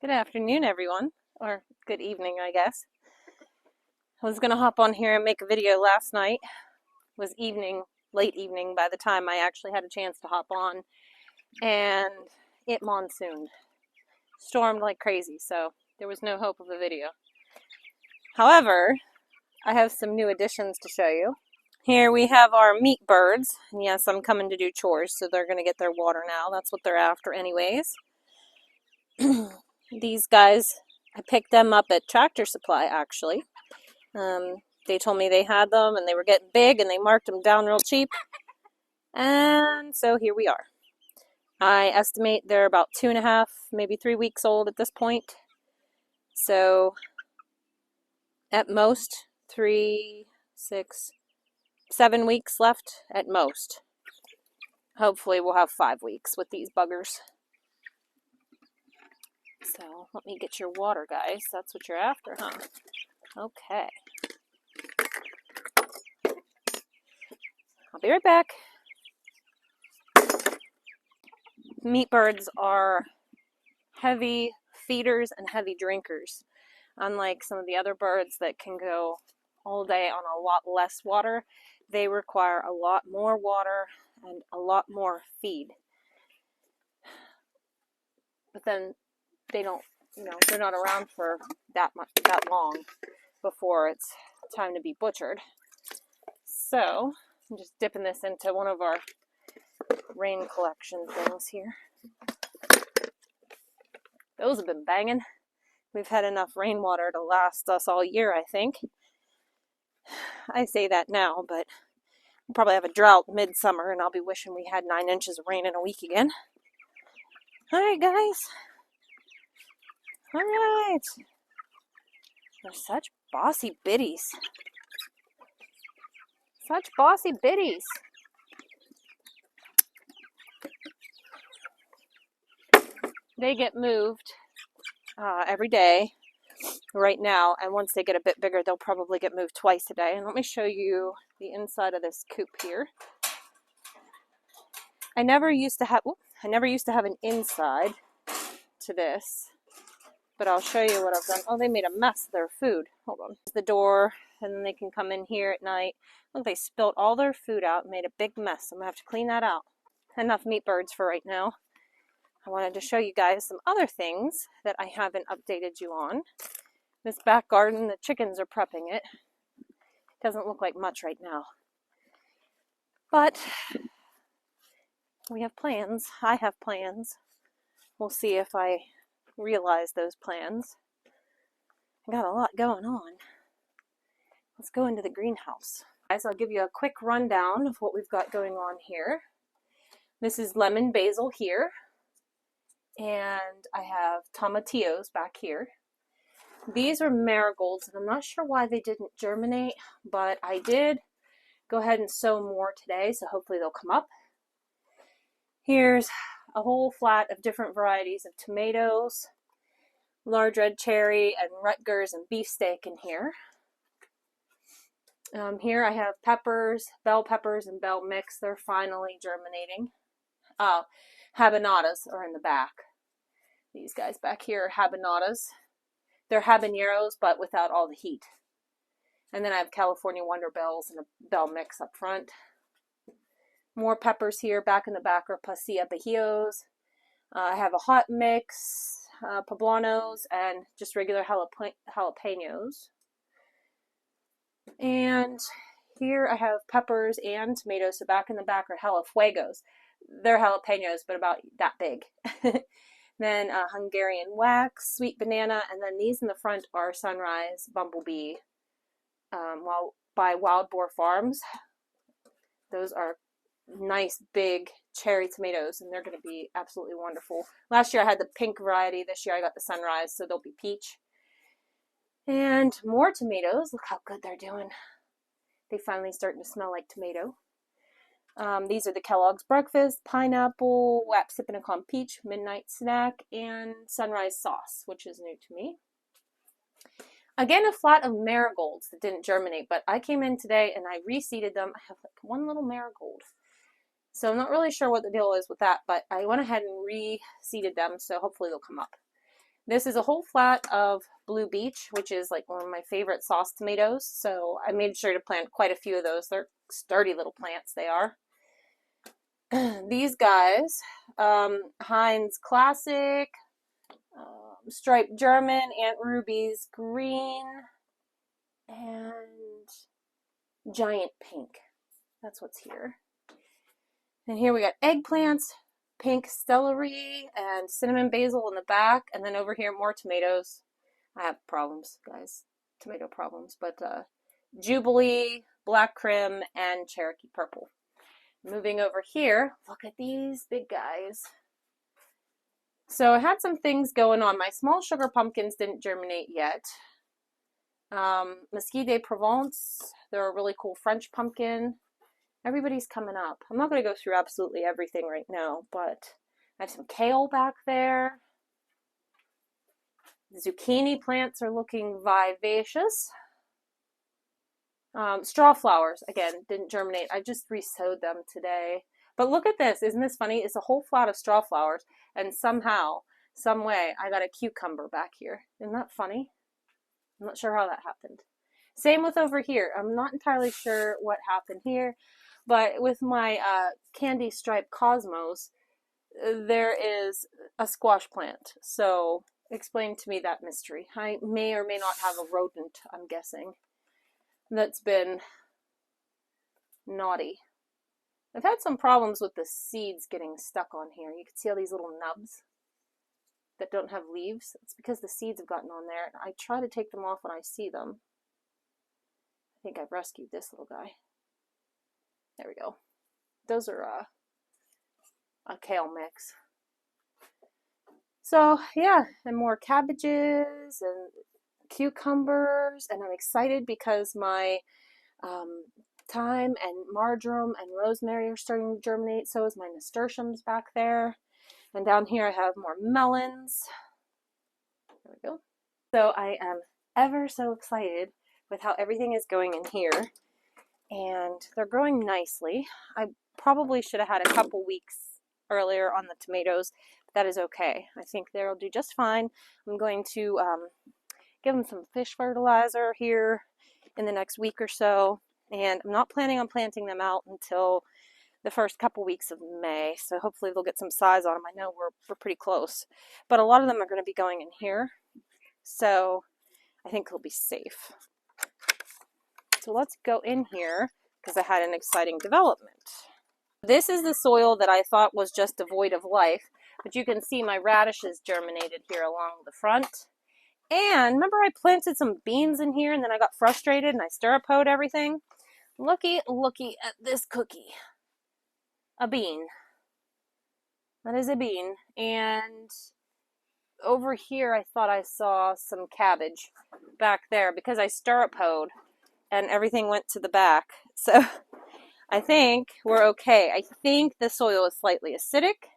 Good afternoon, everyone, or good evening, I guess. I was going to hop on here and make a video last night. It was evening, late evening by the time I actually had a chance to hop on, and it monsooned. Stormed like crazy, so there was no hope of a video. However, I have some new additions to show you. Here we have our meat birds, and yes, I'm coming to do chores, so they're going to get their water now. That's what they're after anyways. These guys, I picked them up at Tractor Supply, actually. They told me they had them and they were getting big and they marked them down real cheap. And so here we are. I estimate they're about 2.5, maybe 3 weeks old at this point. So at most 3, 6, 7 weeks left at most. Hopefully we'll have 5 weeks with these buggers. So let me get your water, guys. That's what you're after, huh? Okay. I'll be right back. Meat birds are heavy feeders and heavy drinkers. Unlike some of the other birds that can go all day on a lot less water, they require a lot more water and a lot more feed. But then they don't, they're not around for that long before it's time to be butchered. So I'm just dipping this into one of our rain collection things here. Those have been banging. We've had enough rainwater to last us all year, I think. I say that now, but we'll probably have a drought midsummer, and I'll be wishing we had 9 inches of rain in a week again. All right, guys. All right. They're such bossy biddies. Such bossy biddies. They get moved every day right now, and once they get a bit bigger, they'll probably get moved twice a day. And let me show you the inside of this coop here. I never used to have an inside to this, but I'll show you what I've done. Oh, they made a mess of their food. Hold on. There's the door, and then they can come in here at night. Look, they spilled all their food out and made a big mess. I'm gonna have to clean that out. Enough meat birds for right now. I wanted to show you guys some other things that I haven't updated you on. This back garden, the chickens are prepping it. Doesn't look like much right now. But we have plans. I have plans. We'll see if I realize those plans. I got a lot going on. Let's go into the greenhouse. Guys, I'll give you a quick rundown of what we've got going on here. This is lemon basil here. And I have tomatillos back here. These are marigolds, and I'm not sure why they didn't germinate, but I did go ahead and sow more today, so hopefully they'll come up. Here's a whole flat of different varieties of tomatoes, large red cherry, and Rutgers and beefsteak in here. Here I have peppers, bell peppers, and bell mix. They're finally germinating. Habaneros are in the back. These guys back here are habaneros. They're habaneros, but without all the heat. And then I have California Wonder Bells and a bell mix up front. More peppers here. Back in the back are pasilla bajillos. I have a hot mix, poblanos, and just regular jalapenos. And here I have peppers and tomatoes. So back in the back are jalafuegos. They're jalapenos, but about that big. Then Hungarian wax, sweet banana, and then these in the front are Sunrise Bumblebee by Wild Boar Farms. Those are nice big cherry tomatoes, and they're going to be absolutely wonderful. Last year I had the pink variety. This year I got the Sunrise, so they'll be peach. And more tomatoes. Look how good they're doing. They finally starting to smell like tomato. These are the Kellogg's Breakfast, Pineapple, Wapsipinicon Peach, Midnight Snack, and Sunrise Sauce, which is new to me. Again, a flat of marigolds that didn't germinate, but I came in today and I reseeded them. I have like one little marigold. So I'm not really sure what the deal is with that, but I went ahead and reseeded them, so hopefully they'll come up. This is a whole flat of Blue Beach, which is like one of my favorite sauce tomatoes. So I made sure to plant quite a few of those. They're sturdy little plants, they are. These guys, Heinz Classic, Striped German, Aunt Ruby's Green, and Giant Pink. That's what's here. And here we got eggplants, pink celery, and cinnamon basil in the back. And then over here, more tomatoes. I have problems, guys. Tomato problems. But Jubilee, Black Crim, and Cherokee Purple. Moving over here, look at these big guys. So I had some things going on. My small sugar pumpkins didn't germinate yet. Mesquite de Provence, they're a really cool French pumpkin. Everybody's coming up. I'm not going to go through absolutely everything right now, but I have some kale back there. The zucchini plants are looking vivacious. Straw flowers, again, didn't germinate. I just re-sowed them today. But look at this. Isn't this funny? It's a whole flat of straw flowers, and somehow, some way, I got a cucumber back here. Isn't that funny? I'm not sure how that happened. Same with over here. I'm not entirely sure what happened here, but with my candy striped cosmos, there is a squash plant. So explain to me that mystery. I may or may not have a rodent, I'm guessing, that's been naughty. I've had some problems with the seeds getting stuck on here. You can see all these little nubs that don't have leaves. It's because the seeds have gotten on there. I try to take them off when I see them. I think I've rescued this little guy. There we go. Those are a kale mix. So yeah, and more cabbages and cucumbers, and I'm excited because my thyme and marjoram and rosemary are starting to germinate. So is my nasturtiums back there. And down here I have more melons. There we go. So I am ever so excited with how everything is going in here. And they're growing nicely. I probably should have had a couple weeks earlier on the tomatoes, but that is okay. I think they'll do just fine. I'm going to give them some fish fertilizer here in the next week or so. And I'm not planning on planting them out until the first couple weeks of May. So hopefully they'll get some size on them. I know we're pretty close. But a lot of them are going to be going in here. So I think they'll be safe. So let's go in here because I had an exciting development. This is the soil that I thought was just devoid of life. But you can see my radishes germinated here along the front. And remember I planted some beans in here and then I got frustrated and I stirrup-hoed everything? Looky at this cookie. A bean. That is a bean. And over here I thought I saw some cabbage back there because I stirrup-hoed and everything went to the back. So I think we're okay. I think the soil is slightly acidic,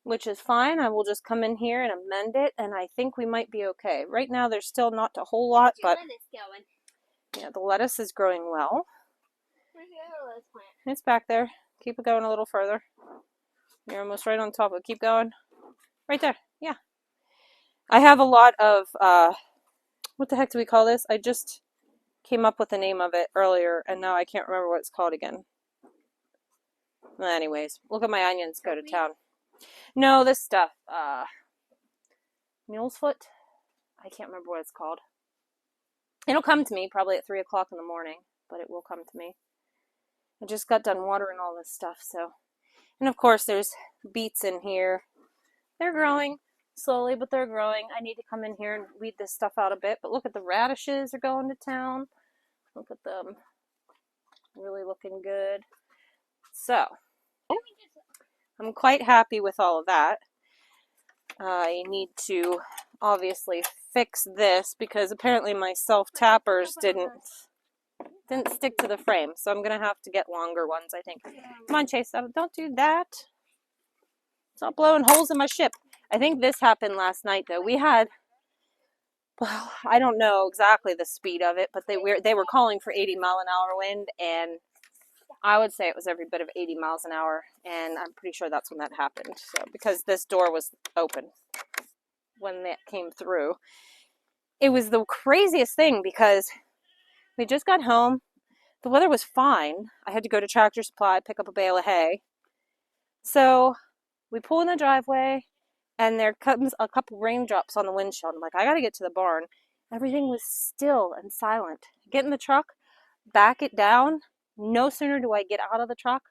which is fine. I will just come in here and amend it, and I think we might be okay. Right now there's still not a whole lot, but yeah, the lettuce is growing well. Where's the other lettuce plant? It's back there. Keep it going a little further. You're almost right on top of it. Keep going. Right there. Yeah. I have a lot of, what the heck do we call this? I just came up with the name of it earlier, and now I can't remember what it's called again. Well, anyways, look at my onions go to town. No, this stuff, mule's foot? I can't remember what it's called. It'll come to me probably at 3 o'clock in the morning, but it will come to me. I just got done watering all this stuff, so. And of course, there's beets in here. They're growing slowly, but they're growing. I need to come in here and weed this stuff out a bit, but look at the radishes are going to town. Look at them. Really looking good. So, I'm quite happy with all of that. I need to obviously fix this because apparently my self-tappers didn't stick to the frame. So I'm going to have to get longer ones, I think. Come on, Chase. Don't do that. Stop blowing holes in my ship. I think this happened last night, though. We had, well, I don't know exactly the speed of it, but they were calling for 80-mile-an-hour wind, and I would say it was every bit of 80 miles an hour, and I'm pretty sure that's when that happened. So because this door was open. when that came through. It was the craziest thing because we just got home. The weather was fine. I had to go to Tractor Supply, pick up a bale of hay. So we pull in the driveway, and there comes a couple raindrops on the windshield. I'm like, I got to get to the barn. Everything was still and silent. Get in the truck, back it down. No sooner do I get out of the truck,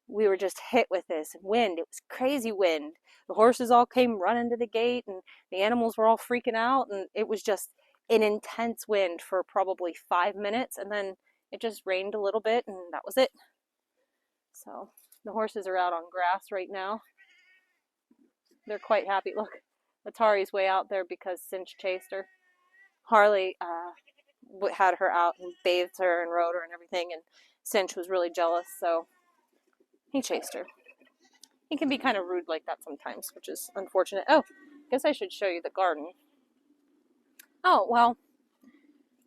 we were just hit with this wind. It was crazy wind. The horses all came running to the gate, and the animals were all freaking out, and it was just an intense wind for probably 5 minutes, and then it just rained a little bit, and that was it. So the horses are out on grass right now. They're quite happy. Look, Atari's way out there because Cinch chased her. Harley had her out and bathed her and rode her and everything, and Cinch was really jealous, so he chased her. He can be kind of rude like that sometimes, which is unfortunate. Oh, I guess I should show you the garden. Oh, well,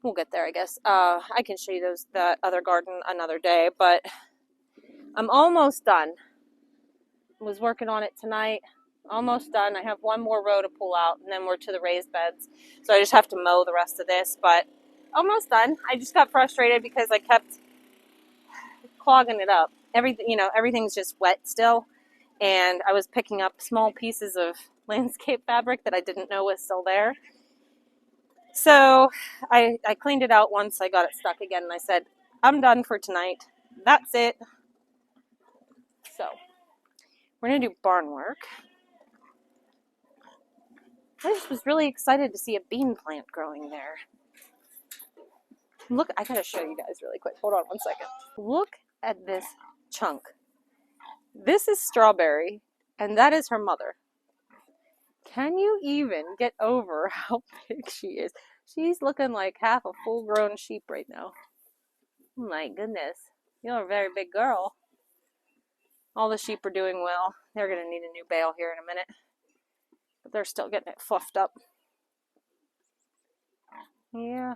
we'll get there, I guess. I can show you that other garden another day, but I'm almost done. I was working on it tonight. Almost done. I have one more row to pull out, and then we're to the raised beds. So I just have to mow the rest of this, but almost done. I just got frustrated because I kept clogging it up. Everything's just wet still. And I was picking up small pieces of landscape fabric that I didn't know was still there. So I cleaned it out once I got it stuck again, and I said, I'm done for tonight. That's it. So we're going to do barn work. I just was really excited to see a bean plant growing there. Look, I got to show you guys really quick. Hold on one second. Look at this chunk. This is Strawberry, and that is her mother. Can you even get over how big she is? She's looking like half a full-grown sheep right now. My goodness. You're a very big girl. All the sheep are doing well. They're going to need a new bale here in a minute. But they're still getting it fluffed up. Yeah,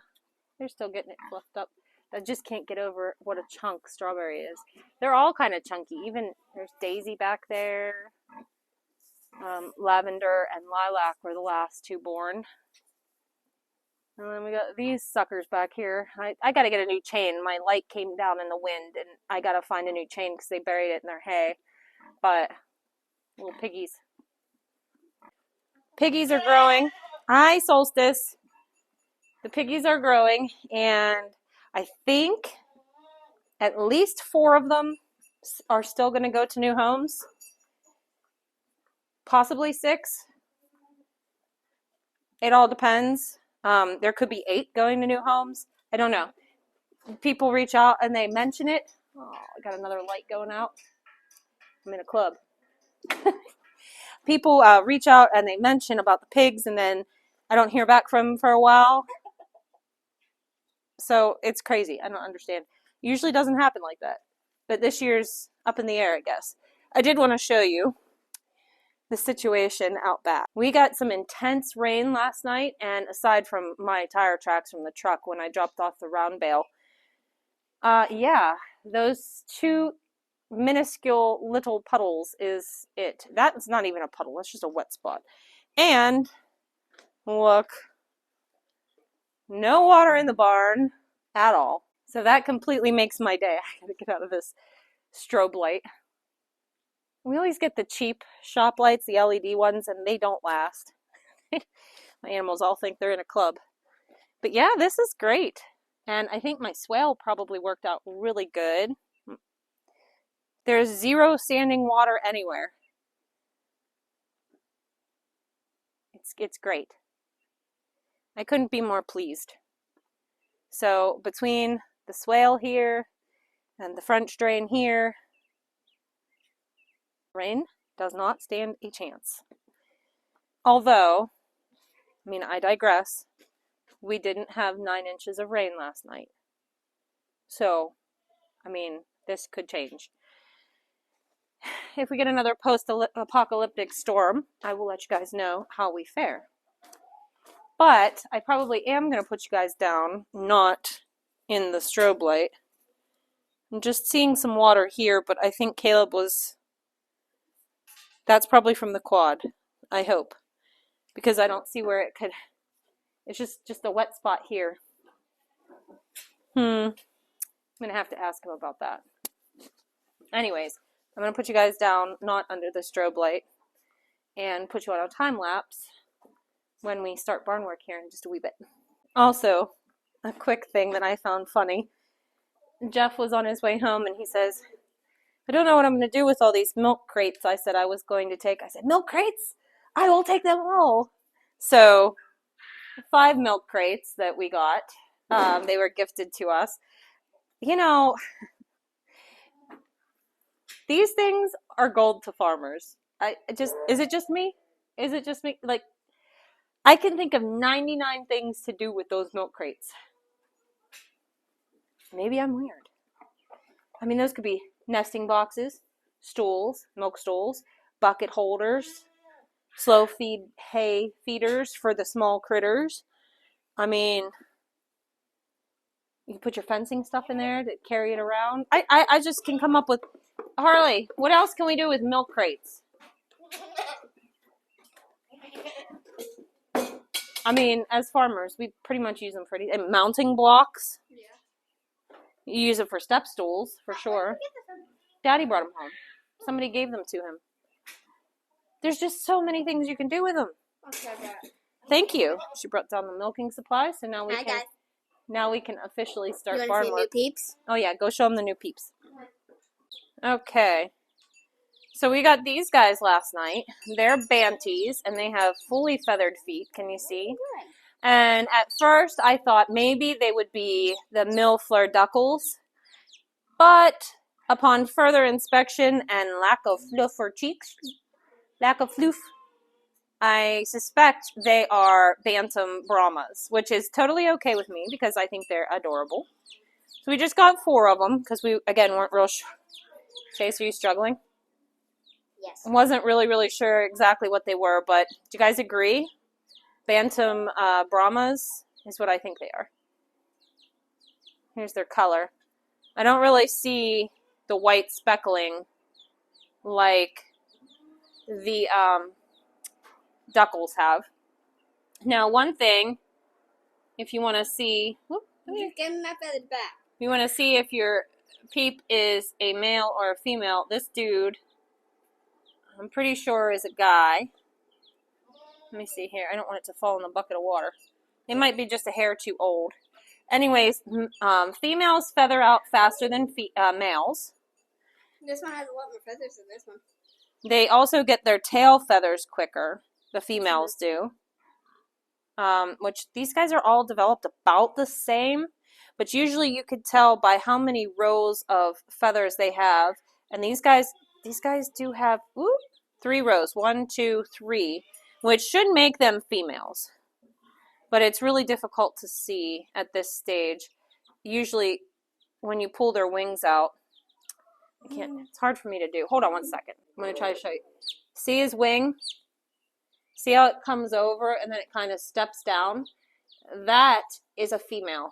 they're still getting it fluffed up. I just can't get over what a chunk Strawberry is. They're all kind of chunky. Even there's Daisy back there. Lavender and Lilac were the last two born. And then we got these suckers back here. I got to get a new chain. My light came down in the wind, and I got to find a new chain because they buried it in their hay. But little piggies. Piggies are growing. Hi, Solstice. The piggies are growing, and I think at least 4 of them are still going to go to new homes. Possibly 6. It all depends. There could be 8 going to new homes. I don't know. People reach out and they mention it. Oh, I got another light going out. I'm in a club. People reach out and they mention about the pigs, and then I don't hear back from them for a while. So it's crazy. I don't understand. Usually doesn't happen like that. But this year's up in the air, I guess. I did want to show you the situation out back. We got some intense rain last night, and aside from my tire tracks from the truck when I dropped off the round bale, yeah, those 2 minuscule little puddles is it. That's not even a puddle, that's just a wet spot. And look, no water in the barn at all. So that completely makes my day. I gotta get out of this strobe light. We always get the cheap shop lights, the LED ones, and they don't last. My animals all think they're in a club. But yeah, this is great. And I think my swale probably worked out really good. There's 0 standing water anywhere. It's great. I couldn't be more pleased. So between the swale here and the French drain here, rain does not stand a chance. Although, I mean, I digress. We didn't have 9 inches of rain last night. So, I mean, this could change. If we get another post-apocalyptic storm, I will let you guys know how we fare. But I probably am going to put you guys down, not in the strobe light. I'm just seeing some water here, but I think Caleb was... That's probably from the quad, I hope. because I don't see where it could. It's just a wet spot here. I'm gonna have to ask him about that. Anyways, I'm gonna put you guys down, not under the strobe light, and put you on a time lapse when we start barn work here in just a wee bit. Also, a quick thing that I found funny. Jeff was on his way home and he says, I don't know what I'm going to do with all these milk crates I said I was going to take. I said, milk crates? I will take them all. So 5 milk crates that we got, they were gifted to us. You know, these things are gold to farmers. Is it just me? Is it just me? Like, I can think of 99 things to do with those milk crates. Maybe I'm weird. I mean, those could be nesting boxes, stools, milk stools, bucket holders, slow feed hay feeders for the small critters. I mean, you can put your fencing stuff in there to carry it around. I just can come up with, Harley, what else can we do with milk crates? I mean, as farmers, we pretty much use them for anything. And mounting blocks. Yeah. You use it for step stools, for sure. Daddy brought them home. Somebody gave them to him. There's just so many things you can do with them. Thank you. She brought down the milking supplies, so now we can officially start barn work. You want to see new peeps? Oh yeah, go show them the new peeps. Okay. So we got these guys last night. They're Banties, and they have fully feathered feet. Can you see? And at first, I thought maybe they would be the mille-fleur duckles, but upon further inspection and lack of floof, I suspect they are Bantam Brahmas, which is totally okay with me because I think they're adorable. So we just got 4 of them because we, again, weren't real sure. Chase, are you struggling? Yes. I wasn't really sure exactly what they were, but do you guys agree? Bantam Brahmas is what I think they are. Here's their color. I don't really see the white speckling like the duckles have. Now, one thing, if you want to see, Just give me my feathers back. If you want to see if your peep is a male or a female, this dude, I'm pretty sure is a guy. Let me see here. I don't want it to fall in the bucket of water. They might be just a hair too old. Anyways, females feather out faster than males. This one has a lot more feathers than this one. They also get their tail feathers quicker. The females do. Which these guys are all developed about the same. But usually you could tell by how many rows of feathers they have. And these guys do have 3 rows. 1, 2, 3. Which should make them females. But it's really difficult to see at this stage. Usually when you pull their wings out, it's hard for me to do. Hold on one second. I'm going to try to show you. See his wing? See how it comes over and then it kind of steps down? That is a female.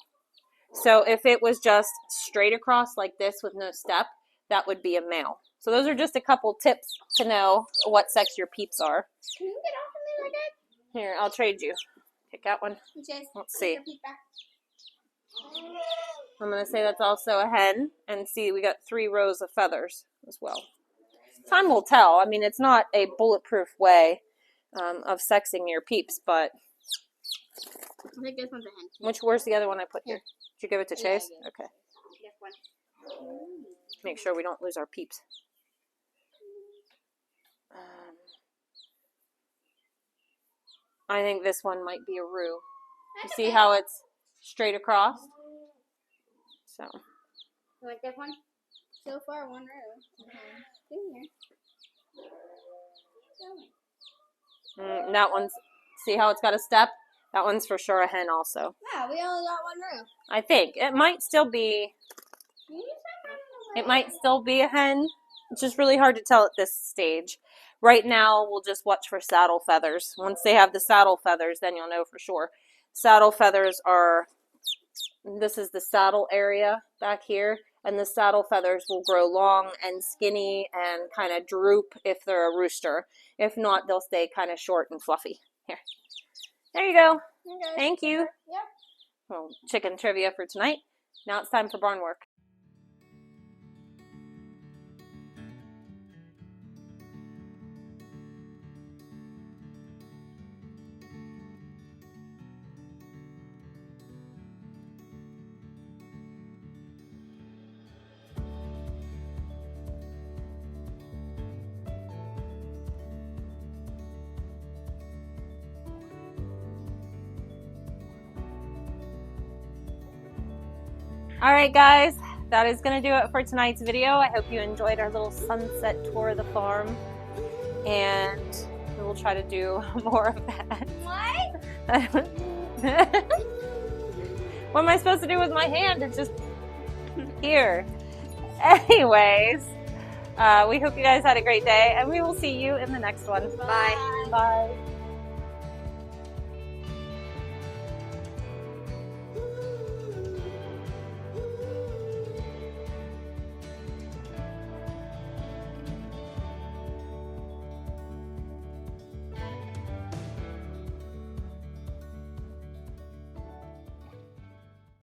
So if it was just straight across like this with no step, that would be a male. So those are just a couple tips to know what sex your peeps are. Can you get off of me like that? Here, I'll trade you. Pick out one. Let's see. I'm going to say that's also a hen. And see, we got 3 rows of feathers as well. Time will tell. I mean, it's not a bulletproof way of sexing your peeps, but... I think this one's a hen. Where's the other one I put here? Did you give it to Chase? Yeah. Okay. This one. Make sure we don't lose our peeps. I think this one might be a roux. You see how it's straight across? So. You like this one? So far, 1 row. That one's, see how it's got a step? That one's for sure a hen also. Yeah, we only got 1 row. I think. It might still be a hen. It's just really hard to tell at this stage. Right now, we'll just watch for saddle feathers. Once they have the saddle feathers, then you'll know for sure. Saddle feathers are, this is the saddle area back here, and the saddle feathers will grow long and skinny and kind of droop if they're a rooster. If not, they'll stay kind of short and fluffy. Here. There you go. Okay. Thank you. Yep. Well, chicken trivia for tonight. Now it's time for barn work. Alright guys, that is going to do it for tonight's video. I hope you enjoyed our little sunset tour of the farm. And we will try to do more of that. What? What am I supposed to do with my hand? It's just here. Anyways, we hope you guys had a great day, and we will see you in the next one. Bye. Bye.